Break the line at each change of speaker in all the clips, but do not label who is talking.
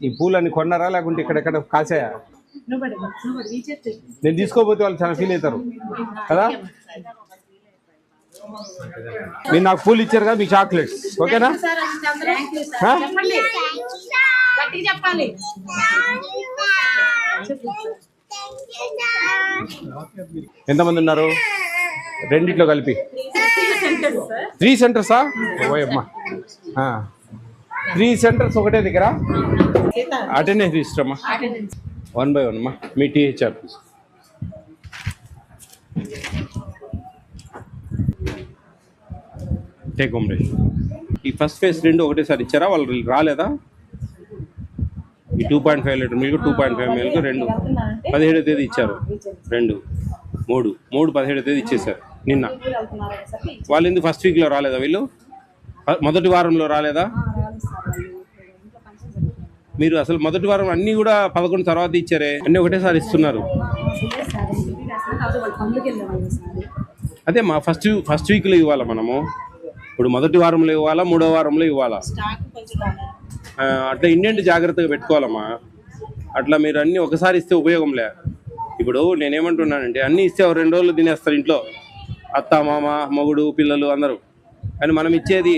ఈ పూలన్నీ కొన్నారా లేకుంటే ఇక్కడెక్కడ కాసాయా? నేను తీసుకోపోతే వాళ్ళు చాలా ఫీల్ అవుతారు కదా. మీరు నాకు పూలు ఇచ్చారు కదా, మీ చాక్లెట్స్ ఓకేనా? ఎంతమంది ఉన్నారు రెండిట్లో కలిపి? 3 సెంటర్సా? ఓయమ్మా, 3 సెంటర్స్ ఒకటే దగ్గర. అటెండెన్స్ ఇస్తామా 1 by 1 అమ్మా. మీ టీహెచ్ఆర్ టేక్ హోమ్ రేష్. ఈ ఫస్ట్ ఫేజ్ 2 ఒకటేసారి ఇచ్చారా? వాళ్ళు రాలేదా? ఈ 2.5 లీటర్ మిల్క్ 2.5 మిల్క్ 2 17వ తేదీ ఇచ్చారు. 2 3 17వ తేదీ ఇచ్చేసారు నిన్న. వాళ్ళు ఎందుకు ఫస్ట్ వీక్లో రాలేదా? వీళ్ళు మొదటి వారంలో రాలేదా? మీరు అసలు మొదటి వారం అన్నీ కూడా 11 తర్వాత ఇచ్చారే, అన్నీ ఒకటేసారి ఇస్తున్నారు. అదే మా ఫస్ట్ వీక్లో ఇవ్వాలా మనము. ఇప్పుడు మొదటి వారంలో ఇవ్వాలా, 3వ వారంలో ఇవ్వాలా? అట్లా ఇండియన్ జాగ్రత్తగా పెట్టుకోవాలమ్మా. అట్లా మీరు అన్నీ ఒకసారి ఇస్తే ఉపయోగంలే. ఇప్పుడు నేనేమంటున్నానంటే అన్నీ ఇస్తే 2 రోజులు తినేస్తారు ఇంట్లో, అత్త మామ మొగుడు పిల్లలు అందరూ. కానీ మనం ఇచ్చేది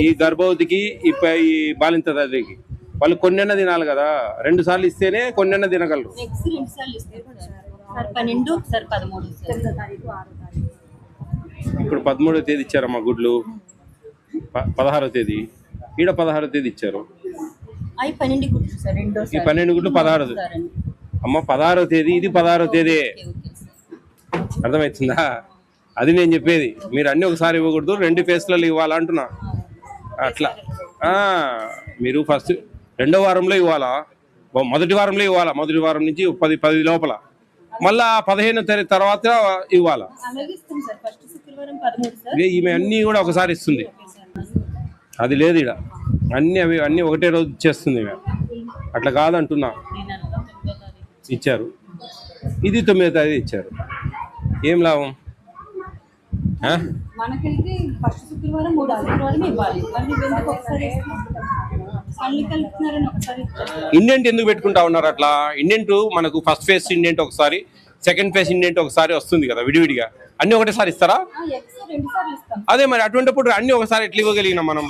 ఈ గర్భవతికి ఈ బాలింత తల్లికి. వాళ్ళు కొన్నెన్న తినాలి కదా. 2 సార్లు ఇస్తేనే కొన్నెన్న తినగలరు. ఇప్పుడు 13వ తేదీ ఇచ్చారమ్మా గుడ్లు, 16వ తేదీ. ఈడ 16వ తేదీ ఇచ్చారు. ఈ 12 గుడ్లు 16. అమ్మ 16వ తేదీ, ఇది 16వ తేదీ. అర్థమవుతుందా? అది నేను చెప్పేది. మీరు అన్నీ ఒకసారి ఇవ్వకూడదు, 2 ఫేస్లలో ఇవ్వాలంటున్నా. అట్లా మీరు ఫస్ట్ 2వ వారంలో ఇవ్వాలా, మొదటి వారంలో ఇవ్వాలా. మొదటి వారం నుంచి 10 లోపల, మళ్ళా 15వ తేదీ తర్వాత ఇవ్వాలా. ఈమె అన్నీ కూడా ఒకసారి ఇస్తుంది. అది లేదు ఇక్కడ. అన్నీ ఒకటే రోజు ఇచ్చేస్తుంది. అట్లా కాదంటున్నా. ఇచ్చారు. ఇది 9వ తేదీ ఇచ్చారు. ఏం లాభం? ఇండెంట్ ఎందుకు పెట్టుకుంటా ఉన్నారు అట్లా? ఇండెంట్ మనకు ఫస్ట్ ఫేజ్ ఇండెంట్ ఒకసారి, సెకండ్ ఫేజ్ ఇండెంట్ ఒకసారి వస్తుంది కదా విడివిడిగా. అన్నీ ఒకటేసారి ఇస్తారా? అదే మరి అటువంటిప్పుడు అన్నీ ఒకసారి ఎట్లా ఇవ్వగలిగినాం మనం?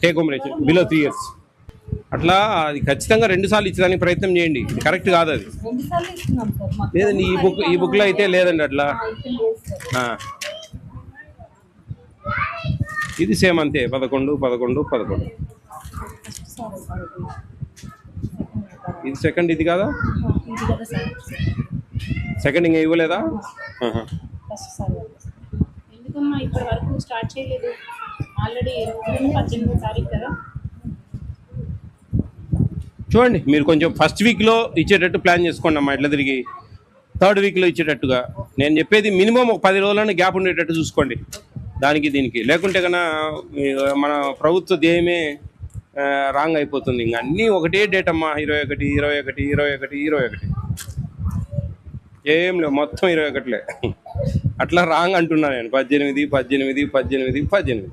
Take home ration below 3 years. అట్లా అది ఖచ్చితంగా 2 సార్లు ఇచ్చడానికి ప్రయత్నం చేయండి. ఇది కరెక్ట్ కాదు. అది లేదండి, ఈ బుక్లో అయితే లేదండి అట్లా. ఇది సేమ్ అంతే, 11 11 11. ఇది సెకండ్, ఇది కాదా? సెకండ్ ఇంకా ఇవ్వలేదా?
ఎందుకమ్మా ఇప్పటి వరకు స్టార్ట్ చేయలేదు? ఆల్రెడీ 18వ తారీఖు కదా.
చూడండి, మీరు కొంచెం ఫస్ట్ వీక్లో ఇచ్చేటట్టు ప్లాన్ చేసుకోండి అమ్మా. ఇట్లా తిరిగి 3rd వీక్లో ఇచ్చేటట్టుగా. నేను చెప్పేది మినిమం ఒక 10 రోజులను గ్యాప్ ఉండేటట్టు చూసుకోండి దానికి దీనికి. లేకుంటే కన్నా మన ప్రభుత్వ ధ్యేయమే రాంగ్ అయిపోతుంది. ఇంకా అన్నీ ఒకటే డేట్ అమ్మా. 21 21 21 21. ఏం లేవు, మొత్తం 21లే. అట్లా రాంగ్ అంటున్నా నేను. 18 18 18 18.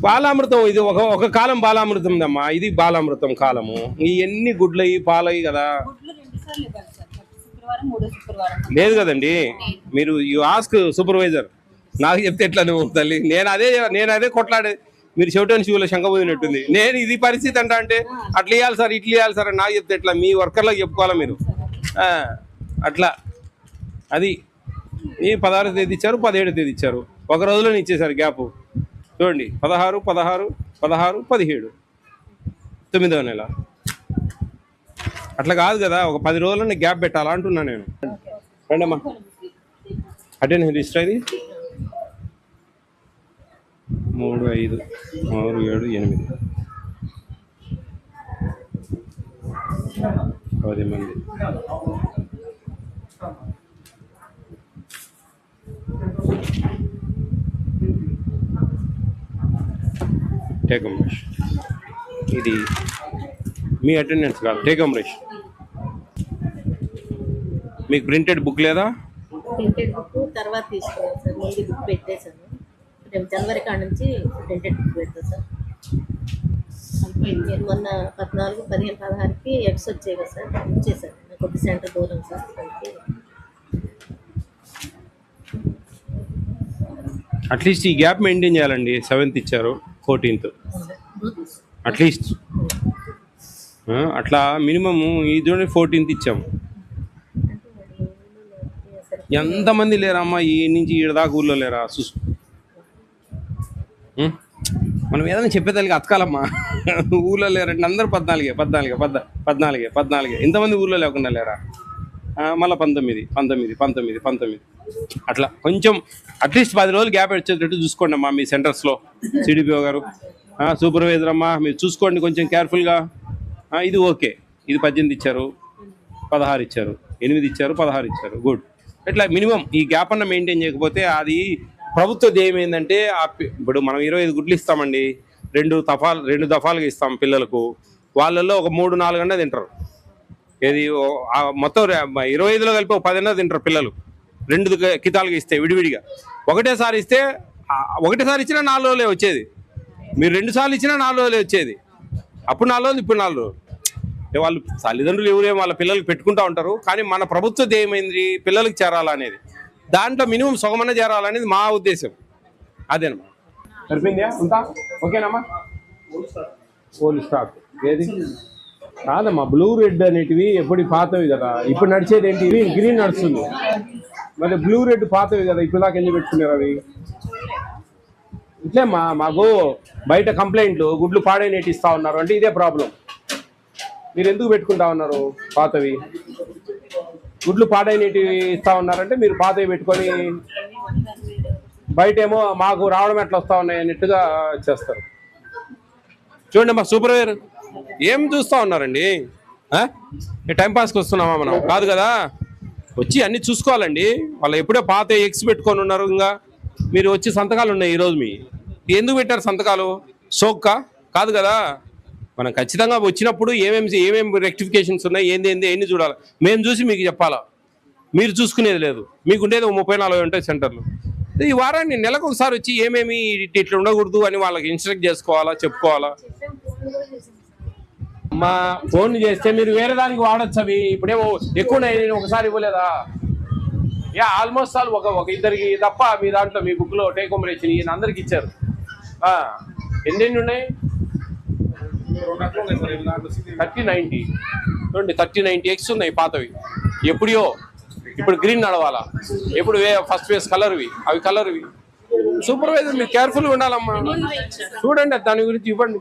బాలామృతం ఇది ఒక కాలం బాలామృతం అమ్మా. ఇది బాలామృతం కాలము. ఇవన్నీ గుడ్లయి పాలయి కదా. లేదు కదండి, మీరు యూ ఆస్క్ సూపర్వైజర్. నాకు చెప్తే ఎట్లా నువ్వు తల్లి? నేను అదే కొట్లాడే. మీరు చెవిటని శివులో శంఖ పోయినట్టుంది. నేను ఇది పరిస్థితి అంటే అట్లా ఇవ్వాలి సార్, ఇట్లా ఇవ్వాలి సార్ అని నాకు చెప్తే ఎట్లా? మీ వర్కర్లకు చెప్పుకోవాలా మీరు. అట్లా అది. ఈ 16వ తేదీ ఇచ్చారు, 17వ తేదీ ఇచ్చారు. ఒక రోజులోనే ఇచ్చేసారు గ్యాప్. చూడండి, 16 16 16 17 9వ నెల. అట్లా కాదు కదా, ఒక 10 రోజులని గ్యాప్ పెట్టాలా అంటున్నా నేను. రండమ్మా, అటెండెన్స్ రిజిస్టర్. ఇది 3 5 6 7 8 10 మంది. Take home ration. ఇది మీ అటెండెన్స్ కాదు, టేక్ హోమ్ రేష్. మీకు ప్రింటెడ్ బుక్ లేదా?
ప్రింటెడ్ బుక్ తర్వాత తీసుకోవాలి సార్. ముందు బుక్ పెట్టేశాను, రేపు జనవరి కాడ నుంచి టెంటెడ్ పెడతారు సార్. నేను మొన్న 14, 15, 16కి ఎగ్స్ వచ్చాయి కదా సార్, ఇచ్చేసారు. నాకు ఒక సెంటర్ దూరం సార్. దానికి
అట్లీస్ట్ ఈ గ్యాప్ మెయింటైన్ చేయాలండి. 7th ఇచ్చారు, 14th అట్లీస్ట్ అట్లా మినిమమ్ ఇది 14th ఇచ్చాము. ఎంతమంది లేరమ్మా ఈ నుంచి ఈడ దాకా ఊళ్ళో లేరా? మనం ఏదైనా చెప్పేదానికి అతకాలమ్మా. ఊళ్ళో లేరంటే అందరూ 14 ఇంతమంది ఊళ్ళో లేకుండా లేరా? మళ్ళీ 19 అట్లా కొంచెం అట్లీస్ట్ 10 రోజులు గ్యాప్ వచ్చేటట్టు చూసుకోండి అమ్మా మీ సెంటర్స్లో. సిడిపిఓ గారు, సూపర్వైజర్ అమ్మా, మీరు చూసుకోండి కొంచెం కేర్ఫుల్గా. ఇది ఓకే, ఇది 18 ఇచ్చారు, 16 ఇచ్చారు, 8 ఇచ్చారు, 16 ఇచ్చారు, గుడ్. ఇట్లా మినిమం ఈ గ్యాప్ అన్న మెయింటైన్ చేయకపోతే అది ప్రభుత్వ ధ్యేయం ఏంటంటే ఇప్పుడు మనం 25 గుడ్లు ఇస్తామండి, 2 దఫాలుగా ఇస్తాం పిల్లలకు. వాళ్ళల్లో ఒక 3-4 అన్నది తింటారు. ఏది మొత్తం 25లో కలిపి ఒక 10 అన్నది తింటారు పిల్లలు. 2 కితాలుగా ఇస్తే విడివిడిగా ఒకటేసారి ఇస్తే ఒకటేసారి ఇచ్చినా 4 రోజులే వచ్చేది. మీరు 2 సార్లు ఇచ్చినా 4 రోజులే వచ్చేది. అప్పుడు 4 రోజులు, ఇప్పుడు 4 రోజులు. వాళ్ళు తల్లిదండ్రులు ఎవరేమో వాళ్ళ పిల్లలకి పెట్టుకుంటూ ఉంటారు. కానీ మన ప్రభుత్వ ధ్యేయం ఏంది? పిల్లలకి చేరాలనేది. దాంట్లో మినిమం సగమన్న చేరాలనేది మా ఉద్దేశం. అదేనమ్మా. సరిపోయిందా? ఉంటా ఓకేనమ్మా. ఓల్డ్ స్టాక్ ఏది కాదమ్మా, బ్లూ రెడ్ అనేటివి ఎప్పుడు పాతవి కదా. ఇప్పుడు నడిచేది ఏంటి? గ్రీన్ నడుస్తుంది. మరి బ్లూ రెడ్ పాతవి కదా, ఇప్పుడు దాకా ఎందుకు పెట్టుకున్నారు అవి? ఇట్లే మాకు బయట కంప్లైంట్లు గుడ్లు పాడైనట్టు ఇస్తా ఉన్నారు అంటే ఇదే ప్రాబ్లం. మీరు ఎందుకు పెట్టుకుంటా ఉన్నారు పాతవి? గుడ్లు పాడైనట్టు ఇస్తా ఉన్నారంటే మీరు పాతవి పెట్టుకొని బయట ఏమో మాకు రావడం ఎట్లా వస్తా ఉన్నాయి అన్నట్టుగా చేస్తారు. చూడండి మా సూపర్వైజర్ ఏం చూస్తూ ఉన్నారండి? టైంపాస్కి వస్తున్నామా మనం? కాదు కదా, వచ్చి అన్నీ చూసుకోవాలండి. వాళ్ళు ఎప్పుడో పాత ఎగ్స్ పెట్టుకొని ఉన్నారు. ఇంకా మీరు వచ్చి సంతకాలు ఉన్నాయి ఈరోజు. మీ ఎందుకు పెట్టారు సంతకాలు? సోక్కా కాదు కదా. మనం ఖచ్చితంగా వచ్చినప్పుడు ఏమేమి రెక్టిఫికేషన్స్ ఉన్నాయి, ఏంది చూడాలి. మేము చూసి మీకు చెప్పాలా, మీరు చూసుకునేది లేదు. మీకుండేది 30-40 ఉంటాయి సెంటర్లు. ఈ వారాన్ని నెలకు ఒకసారి వచ్చి ఏమేమి ఇట్లా ఉండకూడదు అని వాళ్ళకి ఇన్స్ట్రక్ట్ చేసుకోవాలా, చెప్పుకోవాలా. మా ఫోన్ చేస్తే మీరు వేరే దానికి వాడచ్చు. అవి ఇప్పుడేమో ఎక్కువ నేను ఒకసారి ఇవ్వలేదా? ఆల్మోస్ట్ ఆల్ ఒక 2 తప్ప మీ దాంట్లో మీ బుక్లో టేక్ హోమ్ రేషన్ ఈయన అందరికి ఇచ్చారు. ఎన్ని ఉన్నాయి? 30-90 చూడండి, 30-90 ఎగ్స్ ఉన్నాయి పాతవి. ఎప్పుడో ఇప్పుడు గ్రీన్ నడవాలా, ఎప్పుడు ఫస్ట్ ఫేస్ కలర్వి, అవి కలర్వి. సూపర్వైజర్ మీరు కేర్ఫుల్గా ఉండాలమ్మా. చూడండి దాని గురించి ఇవ్వండి.